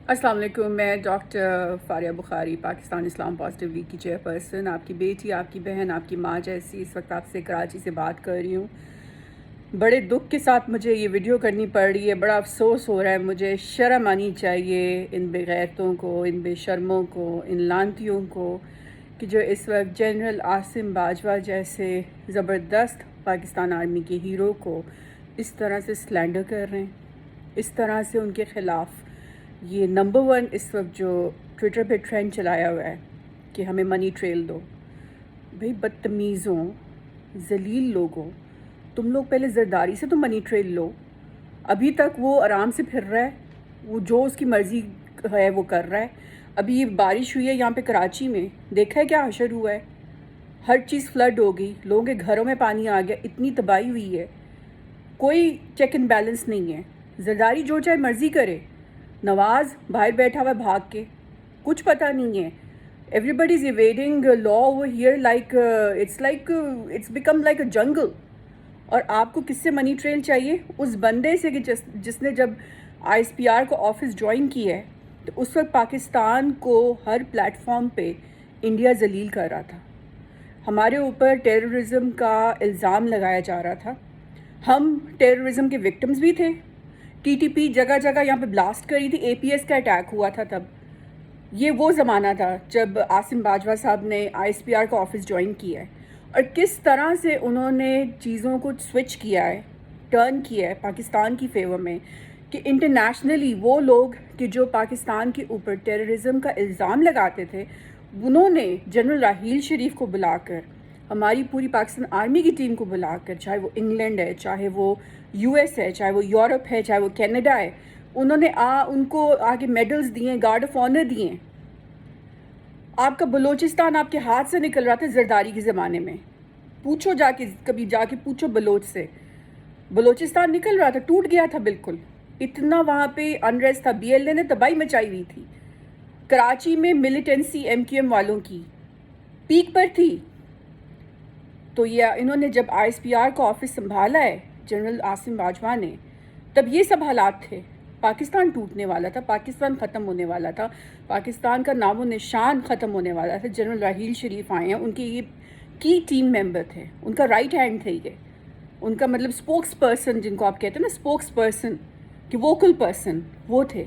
السلام علیکم. میں ڈاکٹر فاریہ بخاری، پاکستان اسلام پازیٹیو لیگ کی چیئر پرسن، آپ کی بیٹی، آپ کی بہن، آپ کی ماں جیسی اس وقت آپ سے کراچی سے بات کر رہی ہوں. بڑے دکھ کے ساتھ مجھے یہ ویڈیو کرنی پڑ رہی ہے. بڑا افسوس ہو رہا ہے. مجھے شرم آنی چاہیے ان بے غیرتوں کو، ان بے شرموں کو، ان لانتیوں کو کہ جو اس وقت جنرل عاصم باجوہ جیسے زبردست پاکستان آرمی کے ہیرو کو اس طرح سے سلینڈر کر رہے ہیں، اس طرح سے ان کے خلاف. یہ نمبر 1 اس وقت جو ٹویٹر پہ ٹرینڈ چلایا ہوا ہے کہ ہمیں منی ٹریل دو. بھئی بدتمیزوں، ذلیل لوگوں، تم لوگ پہلے زرداری سے تو منی ٹریل لو. ابھی تک وہ آرام سے پھر رہا ہے، وہ جو اس کی مرضی ہے وہ کر رہا ہے. ابھی یہ بارش ہوئی ہے یہاں پہ کراچی میں، دیکھا ہے کیا حشر ہوا ہے. ہر چیز فلڈ ہو گئی، لوگوں کے گھروں میں پانی آ گیا، اتنی تباہی ہوئی ہے. کوئی چیک اینڈ بیلنس نہیں ہے. زرداری جو چاہے مرضی کرے. نواز باہر بیٹھا ہوا بھاگ کے، کچھ پتہ نہیں ہے. Everybody is avoiding law over here like it's become like a jungle. اور آپ کو کس سے منی ٹریل چاہیے؟ اس بندے سے کہ جس نے جب آئی ایس پی آر کو آفس جوائن کی ہے تو اس وقت پاکستان کو ہر پلیٹ فارم پہ انڈیا ذلیل کر رہا تھا. ہمارے اوپر ٹیررزم کا الزام لگایا جا رہا تھا. ہم ٹیررزم کے وکٹمز بھی تھے. ٹی ٹی پی جگہ جگہ یہاں پہ بلاسٹ کری تھی. اے پی ایس کا اٹیک ہوا تھا تب. یہ وہ زمانہ تھا جب عاصم باجوہ صاحب نے آئی ایس پی آر کا آفس جوائن کیا ہے. اور کس طرح سے انہوں نے چیزوں کو سوئچ کیا ہے، ٹرن کیا ہے پاکستان کی فیور میں، کہ انٹرنیشنلی وہ لوگ کہ جو پاکستان کے اوپر ٹیررزم کا الزام لگاتے تھے، انہوں نے جنرل راحیل شریف کو بلا کر، ہماری پوری پاکستان آرمی کی ٹیم کو بلا کر، چاہے وہ انگلینڈ ہے، چاہے وہ یو ایس ہے، چاہے وہ یورپ ہے، چاہے وہ کینیڈا ہے، انہوں نے ان کو آگے میڈلز دیے، گارڈ آف آنر دیے. آپ کا بلوچستان آپ کے ہاتھ سے نکل رہا تھا زرداری کے زمانے میں. پوچھو کبھی جا کے پوچھو بلوچ سے. بلوچستان نکل رہا تھا، ٹوٹ گیا تھا بالکل. اتنا وہاں پہ انریسٹ تھا. بی ایل اے نے تباہی مچائی ہوئی تھی. کراچی میں ملیٹنسی ایم کیو ایم والوں کی پیک پر تھی. تو یہ انہوں نے جب آئی ایس پی آر کا آفس سنبھالا ہے جنرل عاصم باجوہ نے، تب یہ سب حالات تھے. پاکستان ٹوٹنے والا تھا، پاکستان ختم ہونے والا تھا، پاکستان کا نام و نشان ختم ہونے والا تھا. جنرل راحیل شریف آئے ہیں، ان کے یہ کی ٹیم ممبر تھے، ان کا رائٹ ہینڈ تھے. یہ ان کا مطلب اسپوکس پرسن جن کو آپ کہتے ہیں نا، اسپوکس پرسن کہ ووکل پرسن، وہ تھے.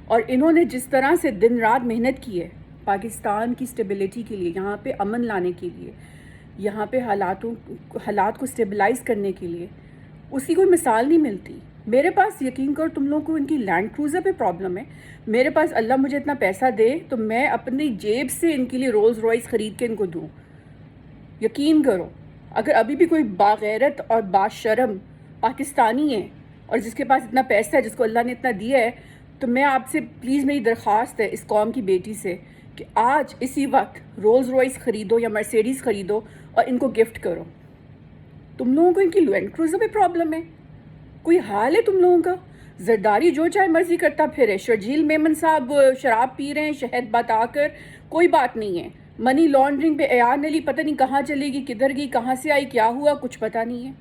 اور انہوں نے جس طرح سے دن رات محنت کی ہے پاکستان کی اسٹیبلٹی کے لیے، یہاں پہ امن لانے کے لیے، یہاں پہ حالات کو اسٹیبلائز کرنے کے لیے، اس کی کوئی مثال نہیں ملتی. میرے پاس یقین کرو تم لوگوں کو ان کی لینڈ کروزر پہ پرابلم ہے. میرے پاس اللہ مجھے اتنا پیسہ دے تو میں اپنی جیب سے ان کے لیے رولز رائس خرید کے ان کو دوں. یقین کرو. اگر ابھی بھی کوئی باغیرت اور باشرم پاکستانی ہے اور جس کے پاس اتنا پیسہ ہے، جس کو اللہ نے اتنا دیا ہے، تو میں آپ سے پلیز، میری درخواست ہے اس قوم کی بیٹی سے کہ آج اسی وقت رولز رائس خریدو یا مرسیڈیز خریدو اور ان کو گفٹ کرو. تم لوگوں کو ان کی لینڈ کروزر پہ پرابلم ہے؟ کوئی حال ہے تم لوگوں کا؟ زرداری جو چاہے مرضی کرتا پھرے. شرجیل میمن صاحب شراب پی رہے ہیں شہد بتا کر، کوئی بات نہیں ہے. منی لانڈرنگ پہ ایان علی پتہ نہیں کہاں چلے گی، کدھر گئی، کہاں سے آئی، کیا ہوا، کچھ پتہ نہیں ہے.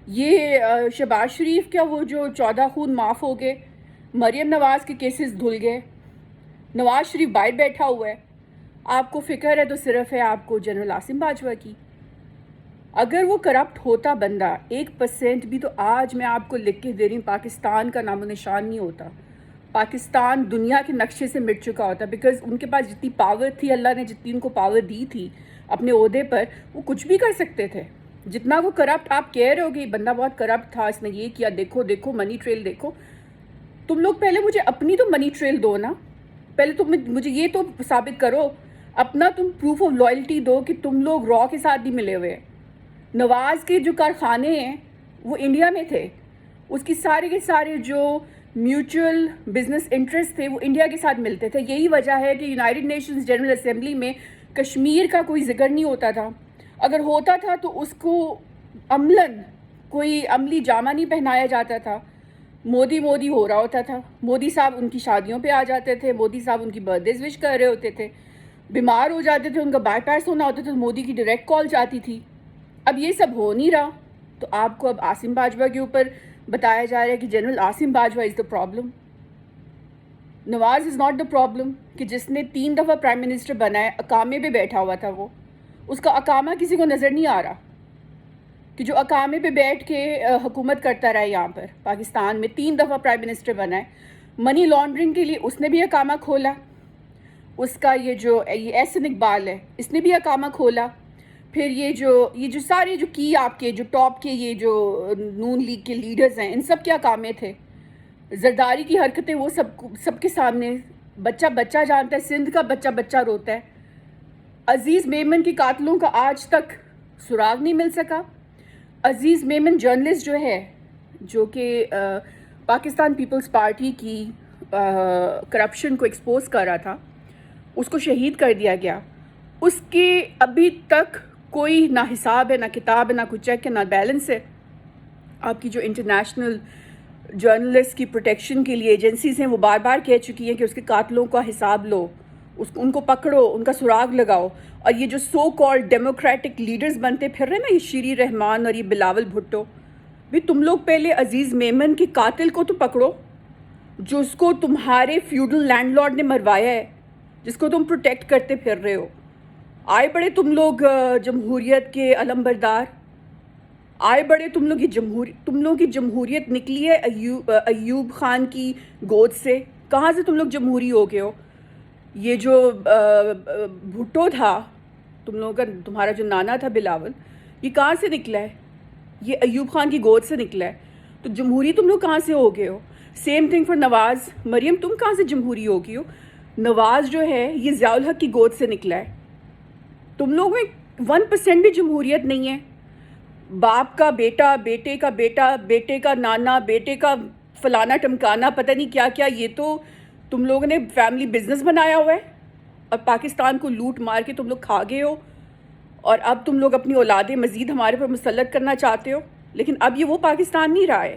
یہ شہباز شریف کیا وہ جو 14 خون معاف ہو گئے، مریم نواز کے کیسز دھل گئے، نواز شریف باہر بیٹھا ہوا ہے. آپ کو فکر ہے تو صرف ہے آپ کو جنرل عاصم باجوہ کی. اگر وہ کرپٹ ہوتا بندہ 1% بھی، تو آج میں آپ کو لکھ کے دے رہی ہوں پاکستان کا نام و نشان نہیں ہوتا. پاکستان دنیا کے نقشے سے مٹ چکا ہوتا، بیکاز ان کے پاس جتنی پاور تھی، اللہ نے جتنی ان کو پاور دی تھی اپنے عہدے پر، وہ کچھ بھی کر سکتے تھے. جتنا وہ کرپٹ آپ کہہ رہے ہو کہ بندہ بہت کرپٹ تھا، اس نے یہ کیا، دیکھو دیکھو منی ٹریل دیکھو. تم لوگ پہلے مجھے اپنی تو منی ٹریل دو نا. پہلے تم مجھے یہ تو ثابت کرو، اپنا تم پروف آف لائلٹی دو کہ تم لوگ را کے ساتھ بھی ملے ہوئے ہیں. نواز کے جو کارخانے ہیں وہ انڈیا میں تھے، اس کی سارے کے سارے جو میوچل بزنس انٹرسٹ تھے وہ انڈیا کے ساتھ ملتے تھے. یہی وجہ ہے کہ یونائٹڈ نیشنز جنرل اسمبلی میں کشمیر کا کوئی ذکر نہیں ہوتا تھا. اگر ہوتا تھا تو اس کو عملاً کوئی عملی جامہ نہیں پہنایا جاتا تھا. مودی مودی ہو رہا ہوتا تھا. مودی صاحب ان کی شادیوں پہ آ جاتے تھے، مودی صاحب ان کی برتھ ڈیز وش کر رہے ہوتے تھے. بیمار ہو جاتے تھے، ان کا بائی پاس ہونا ہوتا تھا تو مودی کی ڈائریکٹ کال جاتی تھی. اب یہ سب ہو نہیں رہا تو آپ کو اب عاصم باجوہ کے اوپر بتایا جا رہا ہے کہ general Asim Bajwa is the problem. Nawaz is not the problem کہ جس نے 3 دفعہ پرائم منسٹر بنا ہے، اقامے پہ بیٹھا ہوا تھا، وہ اس کا اقامہ کسی کو نظر نہیں آ رہا کہ جو اقامے پہ بیٹھ کے حکومت کرتا رہا یہاں پر پاکستان میں، 3 دفعہ پرائم منسٹر بنا ہے۔ منی لانڈرنگ کے لیے اس نے بھی اقامہ کھولا، اس کا یہ احسن اقبال ہے، اس نے بھی اقامہ کھولا۔ پھر یہ جو سارے جو کی آپ کے جو ٹاپ کے یہ جو نون لیگ کے لیڈرز ہیں، ان سب کے اقامے تھے۔ زرداری کی حرکتیں وہ سب کے سامنے، بچہ بچہ جانتا ہے، سندھ کا بچہ بچہ روتا ہے۔ عزیز میمن کے قاتلوں کا آج تک سراغ نہیں مل سکا۔ عزیز میمن جرنلسٹ جو ہے، جو کہ پاکستان پیپلز پارٹی کی کرپشن کو ایکسپوز کر رہا تھا، اس کو شہید کر دیا گیا۔ اس کے ابھی تک کوئی نہ حساب ہے، نہ کتاب ہے، نہ کوئی چیک ہے، نہ بیلنس ہے۔ آپ کی جو انٹرنیشنل جرنلسٹ کی پروٹیکشن کے لیے ایجنسیز ہیں، وہ بار بار کہہ چکی ہیں کہ اس کے قاتلوں کا حساب لو، ان کو پکڑو، ان کا سراغ لگاؤ۔ اور یہ جو سو کالڈ ڈیموکریٹک لیڈرز بنتے پھر رہے نا، یہ شیری رحمان اور یہ بلاول بھٹو، بھی تم لوگ پہلے عزیز میمن کے قاتل کو تو پکڑو، جو اس کو تمہارے فیوڈل لینڈ لارڈ نے مروایا ہے، جس کو تم پروٹیکٹ کرتے پھر رہے ہو۔ آئے بڑے تم لوگ جمہوریت کے علم بردار، آئے بڑے تم لوگ کی جمہوریت نکلی ہے ایوب خان کی گود سے۔ کہاں سے تم لوگ جمہوری ہو گئے ہو؟ یہ جو بھٹو تھا تم لوگوں کا، تمہارا جو نانا تھا بلاول، یہ کہاں سے نکلا ہے؟ یہ ایوب خان کی گود سے نکلا ہے۔ تو جمہوری تم لوگ کہاں سے ہو گئے ہو؟ سیم تھنگ فار نواز۔ مریم تم کہاں سے جمہوری ہو گئی ہو؟ نواز جو ہے یہ ضیاء الحق کی گود سے نکلا ہے۔ تم لوگ میں 1% بھی جمہوریت نہیں ہے۔ باپ کا بیٹا، بیٹے کا بیٹا، بیٹے کا نانا، بیٹے کا فلانا ٹمکانا، پتہ نہیں کیا کیا، یہ تو تم لوگوں نے فیملی بزنس بنایا ہوا ہے، اور پاکستان کو لوٹ مار کے تم لوگ کھا گئے ہو، اور اب تم لوگ اپنی اولادیں مزید ہمارے پر مسلط کرنا چاہتے ہو۔ لیکن اب یہ وہ پاکستان نہیں رہا ہے،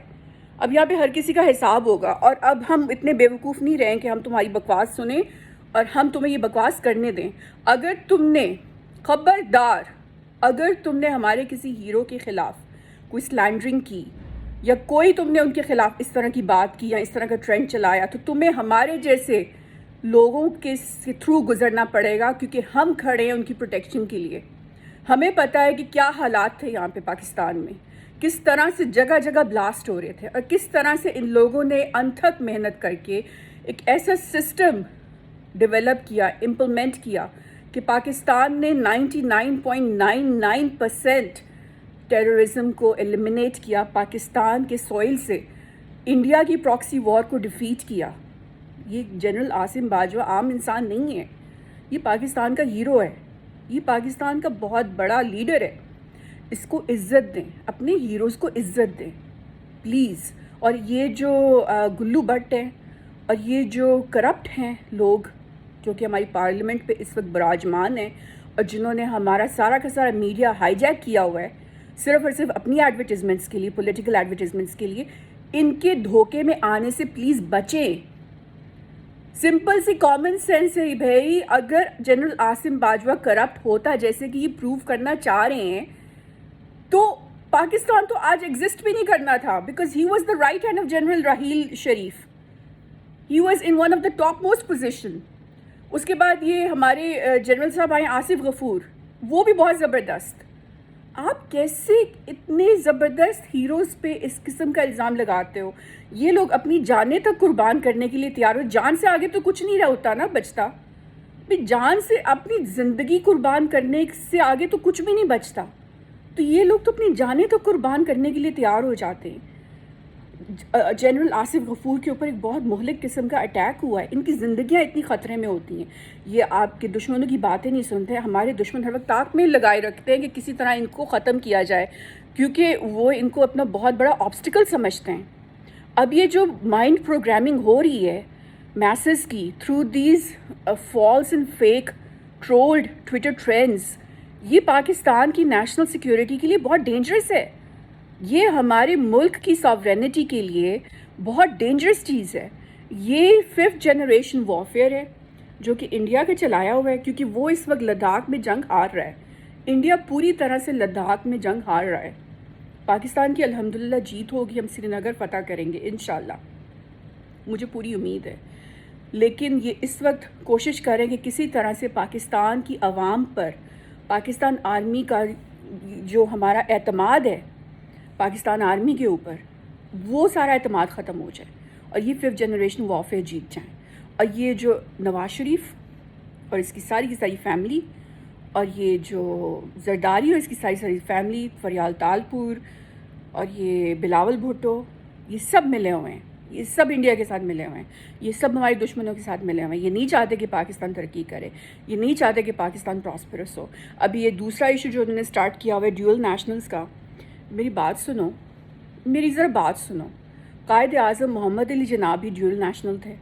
اب یہاں پہ ہر کسی کا حساب ہوگا۔ اور اب ہم اتنے بیوقوف نہیں رہیں کہ ہم تمہاری بکواس سنیں اور ہم تمہیں یہ بکواس کرنے دیں۔ اگر تم نے خبردار، اگر تم نے ہمارے کسی ہیرو کے خلاف کوئی سلینڈرنگ کی، یا کوئی تم نے ان کے خلاف اس طرح کی بات کی یا اس طرح کا ٹرینڈ چلایا، تو تمہیں ہمارے جیسے لوگوں کے تھرو گزرنا پڑے گا، کیونکہ ہم کھڑے ہیں ان کی پروٹیکشن کے لیے۔ ہمیں پتہ ہے کہ کیا حالات تھے یہاں پہ پاکستان میں، کس طرح سے جگہ جگہ بلاسٹ ہو رہے تھے، اور کس طرح سے ان لوگوں نے انتھک محنت کر کے ایک ایسا سسٹم ڈیولپ کیا، امپلیمنٹ کیا، کہ پاکستان نے 99.99% ٹیررزم کو ایلیمنیٹ کیا، پاکستان کے سوئل سے انڈیا کی پراکسی وار کو ڈیفیٹ کیا۔ یہ جنرل عاصم باجوہ عام انسان نہیں ہے، یہ پاکستان کا ہیرو ہے، یہ پاکستان کا بہت بڑا لیڈر ہے۔ اس کو عزت دیں، اپنے ہیروز کو عزت دیں پلیز۔ اور یہ جو گلو بٹ ہیں اور یہ جو کرپٹ ہیں لوگ جو کہ ہماری پارلیمنٹ پہ اس وقت براجمان ہیں، اور جنہوں نے ہمارا سارا کا سارا میڈیا ہائی جیک کیا ہوا ہے صرف اور صرف اپنی ایڈورٹیزمنٹس کے لیے، پولیٹیکل ایڈورٹیزمنٹس کے لیے، ان کے دھوکے میں آنے سے پلیز بچیں۔ سمپل سی کامن سینس ہے بھائی، اگر جنرل عاصم باجوہ کرپٹ ہوتا جیسے کہ یہ پروو کرنا چاہ رہے ہیں، تو پاکستان تو آج ایگزسٹ بھی نہیں کرنا تھا، because he was the right hand of general Raheel Sharif, he was in one of the top most position. اس کے بعد یہ ہمارے جنرل صاحب آئے آصف غفور، وہ بھی بہت زبردست۔ آپ کیسے اتنے زبردست ہیروز پہ اس قسم کا الزام لگاتے ہو؟ یہ لوگ اپنی جانیں تک قربان کرنے کے لیے تیار ہو۔ جان سے آگے تو کچھ نہیں ہوتا نا بچتا، جان سے اپنی زندگی قربان کرنے سے آگے تو کچھ بھی نہیں بچتا، تو یہ لوگ تو اپنی جانیں تک قربان کرنے کے لیے تیار ہو جاتے ہیں۔ جنرل آصف غفور کے اوپر ایک بہت مہلک قسم کا اٹیک ہوا ہے، ان کی زندگیاں اتنی خطرے میں ہوتی ہیں، یہ آپ کے دشمنوں کی باتیں نہیں سنتے۔ ہمارے دشمن ہر وقت تاک میں لگائے رکھتے ہیں کہ کسی طرح ان کو ختم کیا جائے، کیونکہ وہ ان کو اپنا بہت بڑا آبسٹیکل سمجھتے ہیں۔ اب یہ جو مائنڈ پروگرامنگ ہو رہی ہے میسز کی through these false and fake trolled Twitter trends, یہ پاکستان کی نیشنل سیکیورٹی کے لیے بہت ڈینجرس ہے، یہ ہمارے ملک کی ساورینٹی کے لیے بہت ڈینجرس چیز ہے۔ یہ 5th جنریشن وارفیئر ہے جو کہ انڈیا کے چلایا ہوا ہے، کیونکہ وہ اس وقت لداخ میں جنگ ہار رہا ہے۔ انڈیا پوری طرح سے لداخ میں جنگ ہار رہا ہے۔ پاکستان کی الحمدللہ جیت ہوگی، ہم سری نگر فتح کریں گے انشاءاللہ، مجھے پوری امید ہے۔ لیکن یہ اس وقت کوشش کریں کہ کسی طرح سے پاکستان کی عوام پر پاکستان آرمی کا جو ہمارا اعتماد ہے پاکستان آرمی کے اوپر، وہ سارا اعتماد ختم ہو جائے اور یہ 5th جنریشن وارفیئر جیت جائیں، اور یہ جو نواز شریف اور اس کی ساری فیملی، اور یہ جو زرداری اور اس کی ساری فیملی، فریال تالپور اور یہ بلاول بھٹو، یہ سب ملے ہوئے ہیں، یہ سب انڈیا کے ساتھ ملے ہوئے ہیں، یہ سب ہمارے دشمنوں کے ساتھ ملے ہوئے ہیں. یہ نہیں چاہتے کہ پاکستان ترقی کرے، یہ نہیں چاہتے کہ پاکستان پراسپرس ہو. ابھی یہ دوسرا ایشو جو انہوں نے سٹارٹ کیا ہوا ہے ڈیول نیشنلز کا، میری بات سنو، میری ذرا بات سنو. قائد اعظم محمد علی جناح بھی ڈیول نیشنل تھے.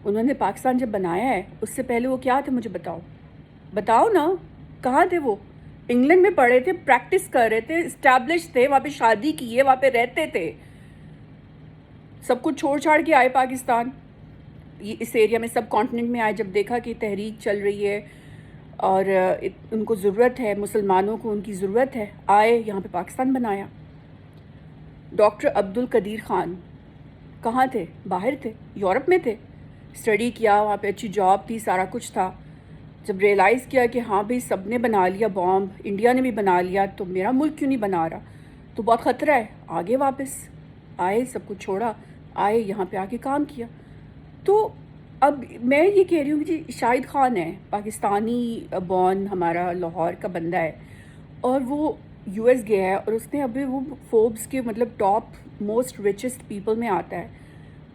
انہوں نے پاکستان جب بنایا ہے اس سے پہلے وہ کیا تھے مجھے بتاؤ نا، کہاں تھے وہ؟ انگلینڈ میں پڑھے تھے، پریکٹس کر رہے تھے، اسٹیبلش تھے، وہاں پہ شادی کی ہے، وہاں پہ رہتے تھے، سب کچھ چھوڑ چھاڑ کے آئے پاکستان. یہ اس ایریا میں سب کانٹیننٹ میں آئے، جب دیکھا کہ تحریک چل رہی ہے اور ان کو ضرورت ہے، مسلمانوں کو ان کی ضرورت ہے، آئے یہاں پہ پاکستان بنایا. ڈاکٹر عبد القدیر خان کہاں تھے؟ باہر تھے، یورپ میں تھے، اسٹڈی کیا، وہاں پہ اچھی جاب تھی، سارا کچھ تھا. جب ریئلائز کیا کہ ہاں بھئی سب نے بنا لیا بومب، انڈیا نے بھی بنا لیا، تو میرا ملک کیوں نہیں بنا رہا؟ تو بہت خطرہ ہے. آگے واپس آئے، سب کچھ چھوڑا، آئے یہاں پہ آ کے کام کیا. تو اب میں یہ کہہ رہی ہوں کہ جی شاہد خان ہے، پاکستانی بورن، ہمارا لاہور کا بندہ ہے، اور وہ یو ایس گیا ہے، اور اس نے ابھی وہ فوربس کے مطلب ٹاپ موسٹ ریچسٹ پیپل میں آتا ہے.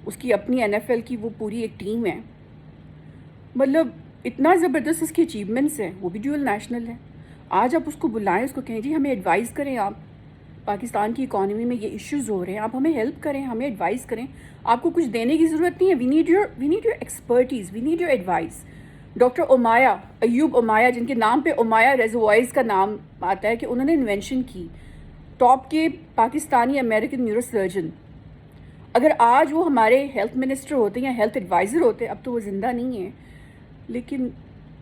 اس کی اپنی NFL کی وہ پوری ایک ٹیم ہے. مطلب اتنا زبردست اس کی اچیومنٹس ہیں، وہ بھی ڈیول نیشنل ہے. آج آپ اس کو بلائیں، اس کو کہیں جی ہمیں ایڈوائز کریں، آپ پاکستان کی اکانومی میں یہ ایشوز ہو رہے ہیں، آپ ہمیں ہیلپ کریں، ہمیں ایڈوائز کریں. آپ کو کچھ دینے کی ضرورت نہیں ہے، we need your expertise, we need your advice. Doctor Amaya, Ayub Amaya, جن کے نام پہ امایہ ریزروائرز کا نام آتا ہے، کہ انہوں نے انوینشن کی، ٹاپ کے پاکستانی امریکن نیورو سرجن. اگر آج وہ ہمارے ہیلتھ منسٹر ہوتے یا ہیلتھ ایڈوائزر ہوتے، اب تو وہ زندہ نہیں ہیں، لیکن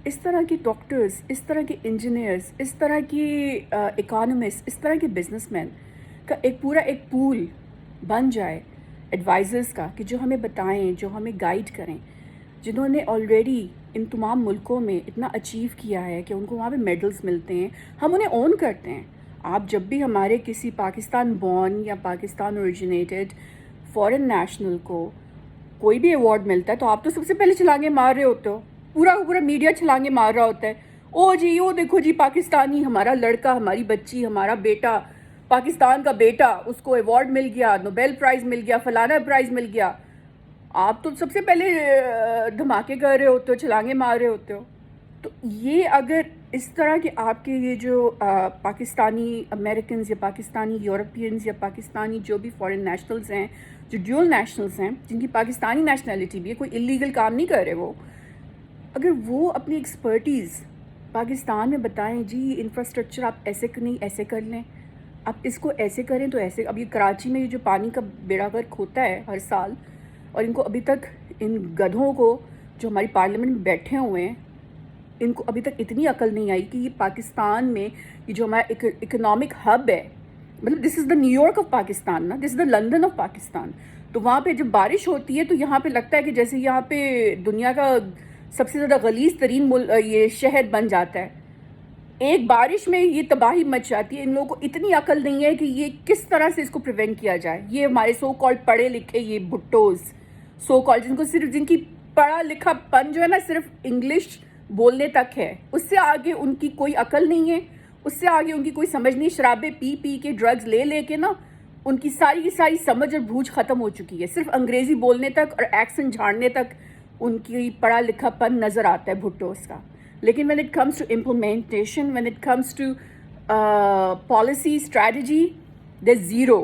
اس طرح کے ڈاکٹرز، اس طرح کے انجینئرز، اس طرح کے اکانومسٹ، اس طرح کے بزنس مین کا ایک پورا ایک پول بن جائے ایڈوائزرز کا، کہ جو ہمیں بتائیں، جو ہمیں گائیڈ کریں، جنہوں نے آلریڈی ان تمام ملکوں میں اتنا اچیو کیا ہے کہ ان کو وہاں پہ میڈلز ملتے ہیں، ہم انہیں اون کرتے ہیں. آپ جب بھی ہمارے کسی پاکستان بورن یا پاکستان اوریجنیٹڈ فورن نیشنل کو کوئی بھی ایوارڈ ملتا ہے، تو آپ تو سب سے پہلے چھلانگے مار رہے ہوتے ہو، پورا میڈیا چھلانگے مار رہا ہوتا ہے. او جی، او دیکھو جی، پاکستانی، ہمارا لڑکا، ہماری بچی، ہمارا بیٹا، پاکستان کا بیٹا، اس کو ایوارڈ مل گیا، نوبیل پرائز مل گیا، فلانا پرائز مل گیا. آپ تو سب سے پہلے دھماکے کر رہے ہوتے ہو، چھلانگے مار رہے ہوتے ہو. تو یہ اگر اس طرح کے آپ کے یہ جو پاکستانی امریکنز یا پاکستانی یورپینز یا پاکستانی جو بھی فورن نیشنلز ہیں، جو ڈیول نیشنلز ہیں، جن کی پاکستانی نیشنلٹی بھی ہے، کوئی اللیگل کام نہیں کر رہے، وہ اگر وہ اپنی ایکسپرٹیز پاکستان میں بتائیں، جی انفراسٹرکچر آپ ایسے نہیں ایسے کر لیں، آپ اس کو ایسے کریں تو ایسے. اب یہ کراچی میں یہ جو پانی کا بیڑا غرق ہوتا ہے ہر سال، اور ان کو ابھی تک، ان گدھوں کو جو ہماری پارلیمنٹ میں بیٹھے ہوئے ہیں، ان کو ابھی تک اتنی عقل نہیں آئی کہ یہ پاکستان میں یہ جو ہمارا اکنامک ہب ہے، مطلب this is the New York of Pakistan نا، this is the London of Pakistan. تو وہاں پہ جب بارش ہوتی ہے تو یہاں پہ لگتا ہے کہ جیسے یہاں پہ دنیا کا سب سے زیادہ غلیظ ترین یہ شہر بن جاتا ہے. ایک بارش میں یہ تباہی مچ جاتی ہے. ان لوگوں کو اتنی عقل نہیں ہے کہ یہ کس طرح سے اس کو پریونٹ کیا جائے. یہ ہمارے سو کالڈ پڑھے لکھے یہ بھٹوز، سو کالڈ، جن کی پڑھا لکھا پن جو ہے نا صرف انگلش بولنے تک ہے، اس سے آگے ان کی کوئی عقل نہیں ہے، اس سے آگے ان کی کوئی سمجھ نہیں. شرابیں پی کے، ڈرگز لے کے نا، ان کی ساری کی ساری سمجھ اور بوجھ ختم ہو چکی ہے. صرف انگریزی بولنے تک اور ایکسنٹ جھاڑنے تک ان کی پڑھا لکھا پن نظر آتا ہے بھٹوز کا. لیکن when it comes to implementation, when it comes to policy, strategy, they're zero.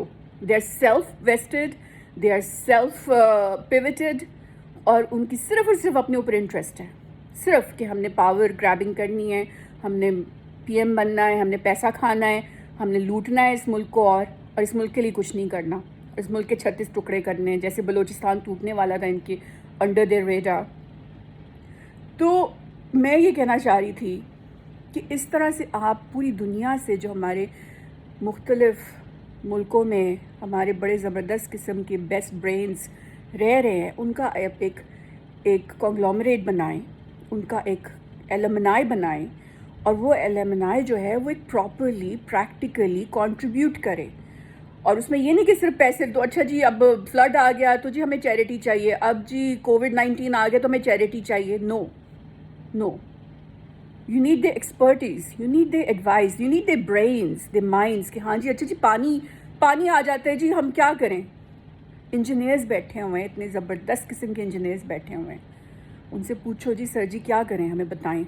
They're self-vested, they are self-pivoted, اور ان کی صرف اور صرف اپنے اوپر انٹرسٹ ہے، صرف کہ ہم نے پاور گریبنگ کرنی ہے، ہم نے PM بننا ہے، ہم نے پیسہ کھانا ہے، ہم نے لوٹنا ہے اس ملک کو، اور اس ملک کے لیے کچھ نہیں کرنا. اس ملک کے 36 ٹکڑے کرنے ہیں، جیسے بلوچستان ٹوٹنے والا تھا ان کے انڈر دیئر ریڈار. تو میں یہ کہنا چاہ رہی تھی کہ اس طرح سے آپ پوری دنیا سے جو ہمارے مختلف ملکوں میں ہمارے بڑے زبردست قسم کے بیسٹ برینز رہ رہے ہیں ان کا ایک کانگلومریٹ بنائیں، ان کا ایک ایلومنائی بنائیں، اور وہ ایلومنائی جو ہے وہ ایک پراپرلی پریکٹیکلی کنٹریبیوٹ کرے. اور اس میں یہ نہیں کہ صرف پیسے دو، اچھا جی اب فلڈ آ گیا تو جی ہمیں چیریٹی چاہیے، اب جی کووڈ-19 آ گیا تو ہمیں چیریٹی چاہیے. No. You need the expertise, you need the advice, you need the brains, the minds کہ ہاں جی اچھا جی پانی آ جاتا ہے جی ہم کیا کریں. انجینئرز بیٹھے ہوئے ہیں، اتنے زبردست قسم کے انجینئرز بیٹھے ہوئے ہیں، ان سے پوچھو جی سر جی کیا کریں ہمیں بتائیں،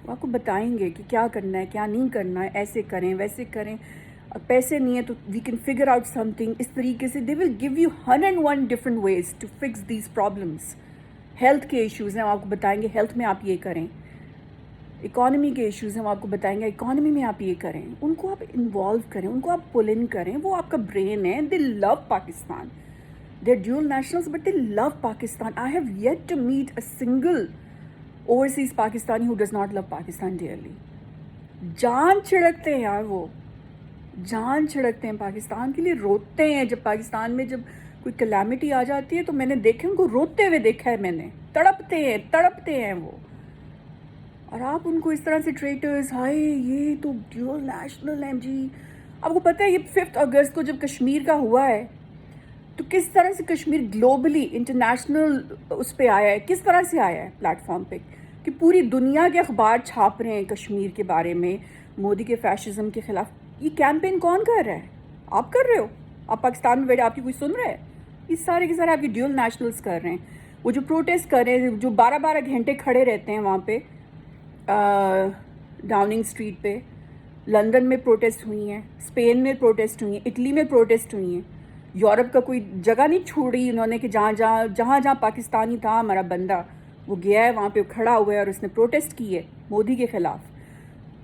وہ آپ کو بتائیں گے کہ کیا کرنا ہے کیا نہیں کرنا ہے، ایسے کریں ویسے کریں. پیسے نہیں ہیں تو we can figure out something. اس طریقے سے they will give you 101 different ways to fix these problems. Health کے ایشوز ہیں وہ آپ کو بتائیں گے ہیلتھ میں آپ یہ کریں، اکانومی کے ایشوز ہیں وہ آپ کو بتائیں گے اکانومی میں آپ یہ کریں. ان کو آپ انوالو کریں، ان کو آپ پل ان کریں. وہ آپ کا برین ہے. دے لو Pakistan. They're dual nationals, but they love Pakistan. I have yet to meet a single overseas Pakistani who does not love Pakistan dearly. جان چھڑکتے ہیں یار، وہ جان چھڑکتے ہیں پاکستان کے لیے، روتے ہیں. جب پاکستان میں جب کوئی کلیمٹی آ جاتی ہے تو میں نے دیکھا ان کو روتے ہوئے دیکھا ہے، میں نے تڑپتے ہیں وہ. اور آپ ان کو اس طرح سے ٹریٹرز، ہائے یہ تو ڈیول نیشنل ہیں جی. آپ کو پتہ ہے یہ 5 اگست کو جب کشمیر کا ہوا ہے تو کس طرح سے کشمیر گلوبلی انٹرنیشنل اس پہ آیا ہے، کس طرح سے آیا ہے پلیٹ فارم پہ، کہ پوری دنیا کے اخبار چھاپ رہے ہیں کشمیر کے بارے میں، مودی کے فیشزم کے خلاف. یہ کیمپین کون کر رہا ہے؟ آپ کر رہے ہو. آپ پاکستان میں بیٹھے آپ کی کوئی سن رہا ہے؟ یہ سارے کے سارے آپ کے ڈیول نیشنلز کر رہے ہیں. وہ جو پروٹیسٹ کر رہے ہیں، جو 12 گھنٹے کھڑے رہتے ہیں وہاں پہ ڈاؤننگ اسٹریٹ پہ. لندن میں پروٹیسٹ ہوئی ہیں، اسپین میں پروٹیسٹ ہوئی ہیں، اٹلی میں پروٹیسٹ ہوئی ہیں. یورپ کا کوئی جگہ نہیں چھوڑی انہوں نے کہ جہاں پاکستانی تھا ہمارا بندہ وہ گیا ہے وہاں پہ کھڑا ہوا ہے اور اس نے پروٹیسٹ کی ہے مودی کے خلاف.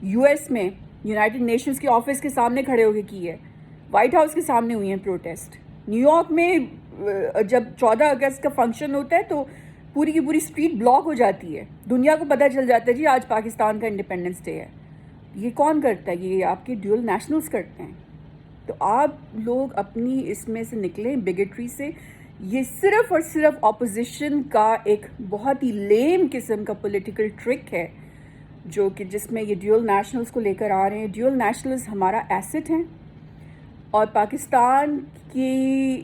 یو ایس میں یونائٹڈ نیشنز کے آفس کے سامنے کھڑے ہو کے کی ہے، وائٹ ہاؤس کے سامنے ہوئی ہیں پروٹیسٹ. نیو یارک میں جب 14 اگست کا فنکشن ہوتا ہے تو پوری کی پوری اسٹریٹ بلاک ہو جاتی ہے، دنیا کو پتہ چل جاتا ہے جی آج پاکستان کا انڈیپینڈنس ڈے ہے. یہ کون کرتا ہے؟ یہ آپ کے ڈیول نیشنلز کرتے ہیں. تو آپ لوگ اپنی اس میں سے نکلیں بگیٹری سے. یہ صرف اور صرف اپوزیشن کا ایک بہت ہی لیم قسم کا پولیٹیکل ٹرک ہے جو کہ جس میں یہ ڈیول نیشنلز کو لے کر آ رہے ہیں. ڈیول نیشنلز ہمارا ایسٹ ہیں اور پاکستان کی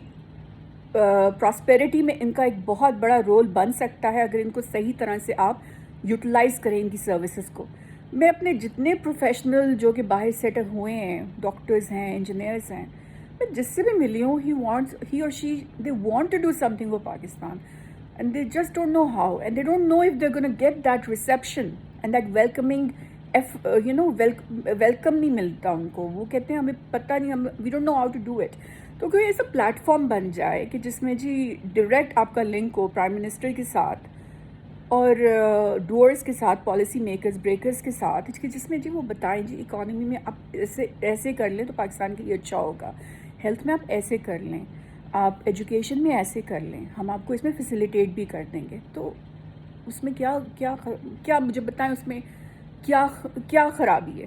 پراسپیرٹی میں ان کا ایک بہت بڑا رول بن سکتا ہے اگر ان کو صحیح طرح سے آپ یوٹیلائز کریں ان کی سروسز کو. میں اپنے جتنے پروفیشنل جو کہ باہر سیٹل ہوئے ہیں، ڈاکٹرز ہیں، انجینئرز ہیں، میں جس سے بھی ملی ہوں he or she they want to do something for Pakistan and they just don't know how and they don't know if they're going to get that reception and that welcoming welcome نہیں ملتا ان کو. وہ کہتے ہیں ہمیں پتہ نہیں، we don't know how to do it. تو کوئی ایسا پلیٹ فارم بن جائے کہ جس میں جی ڈائریکٹ آپ کا لنک ہو پرائم منسٹر کے ساتھ اور ڈوئرس کے ساتھ، پالیسی میکرز بریکرز کے ساتھ، جس میں جی وہ بتائیں جی اکانومی میں آپ ایسے کر لیں تو پاکستان کے لیے اچھا ہوگا، ہیلتھ میں آپ ایسے کر لیں، آپ ایجوکیشن میں ایسے کر لیں، ہم آپ کو اس میں فیسیلیٹیٹ بھی کر دیں گے. تو اس میں کیا مجھے بتائیں اس میں کیا خرابی ہے؟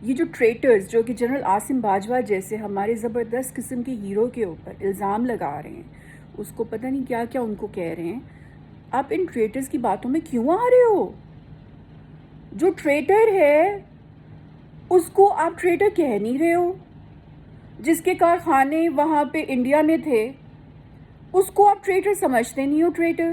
یہ جو ٹریٹرز جو کہ جنرل عاصم باجوہ جیسے ہمارے زبردست قسم کے ہیرو کے اوپر الزام لگا رہے ہیں، اس کو پتہ نہیں کیا کیا ان کو کہہ رہے ہیں. آپ ان ٹریٹرز کی باتوں میں کیوں آ رہے ہو؟ جو ٹریٹر ہے اس کو آپ ٹریٹر کہہ نہیں رہے ہو. جس کے کارخانے وہاں پہ انڈیا میں تھے اس کو آپ ٹریٹر سمجھتے نہیں ہو. ٹریٹر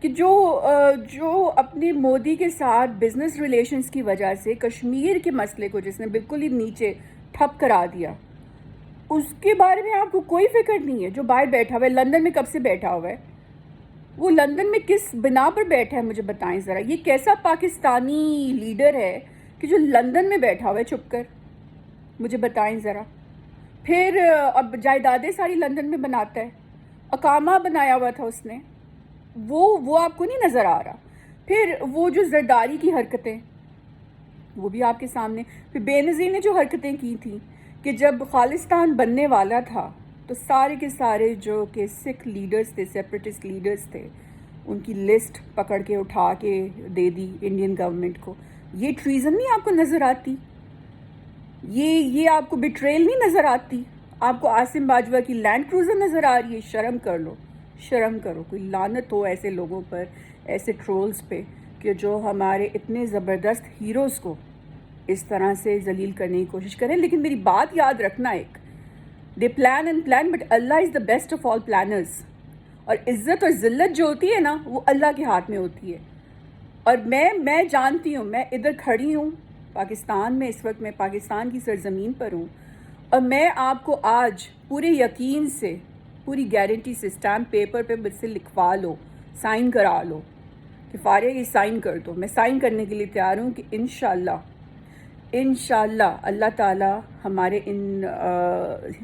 کہ جو اپنے مودی کے ساتھ بزنس ریلیشنز کی وجہ سے کشمیر کے مسئلے کو جس نے بالکل ہی نیچے ٹھپ کرا دیا، اس کے بارے میں آپ کو کوئی فکر نہیں ہے. جو باہر بیٹھا ہوا ہے، لندن میں کب سے بیٹھا ہوا ہے، وہ لندن میں کس بنا پر بیٹھا ہے مجھے بتائیں ذرا. یہ کیسا پاکستانی لیڈر ہے کہ جو لندن میں بیٹھا ہوا ہے چھپ کر؟ مجھے بتائیں ذرا. پھر اب جائیدادیں ساری لندن میں بناتا ہے، اقامہ بنایا ہوا تھا اس نے، وہ آپ کو نہیں نظر آ رہا. پھر وہ جو زرداری کی حرکتیں وہ بھی آپ کے سامنے. پھر بے نظیر نے جو حرکتیں کی تھیں کہ جب خالصتان بننے والا تھا تو سارے کے سارے جو کہ سکھ لیڈرز تھے، سیپریٹسٹ لیڈرز تھے، ان کی لسٹ پکڑ کے اٹھا کے دے دی انڈین گورنمنٹ کو. یہ ٹریزن نہیں آپ کو نظر آتی؟ یہ آپ کو بیٹریل نہیں نظر آتی؟ آپ کو عاصم باجوہ کی لینڈ کروزر نظر آ رہی ہے؟ شرم کر لو. شرم کرو، کوئی لعنت ہو ایسے لوگوں پر، ایسے ٹرولز پہ کہ جو ہمارے اتنے زبردست ہیروز کو اس طرح سے ذلیل کرنے کی کوشش کریں. لیکن میری بات یاد رکھنا، ایک they plan and plan but اللہ is the best of all planners. اور عزت اور ذلت جو ہوتی ہے نا وہ اللہ کے ہاتھ میں ہوتی ہے. اور میں جانتی ہوں، میں ادھر کھڑی ہوں پاکستان میں، اس وقت میں پاکستان کی سرزمین پر ہوں، اور میں آپ کو آج پورے یقین سے، پوری گارنٹی سے اسٹامپ پیپر پہ مجھ سے لکھوا لو، سائن کرا لو کہ فاریہ یہ سائن کر دو. میں سائن کرنے کے لیے تیار ہوں کہ انشاءاللہ اللہ تعالی ہمارے ان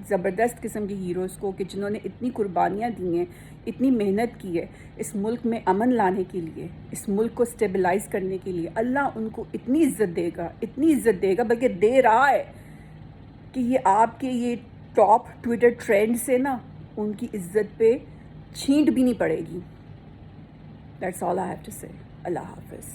زبردست قسم کے ہیروز کو، کہ جنہوں نے اتنی قربانیاں دی ہیں، اتنی محنت کی ہے اس ملک میں امن لانے کے لیے، اس ملک کو سٹیبلائز کرنے کے لیے، اللہ ان کو اتنی عزت دے گا بلکہ دے رہا ہے کہ یہ آپ کے یہ ٹاپ ٹویٹر ٹرینڈ سے نا ان کی عزت پہ چھینٹ بھی نہیں پڑے گی. That's all I have to say. اللہ حافظ.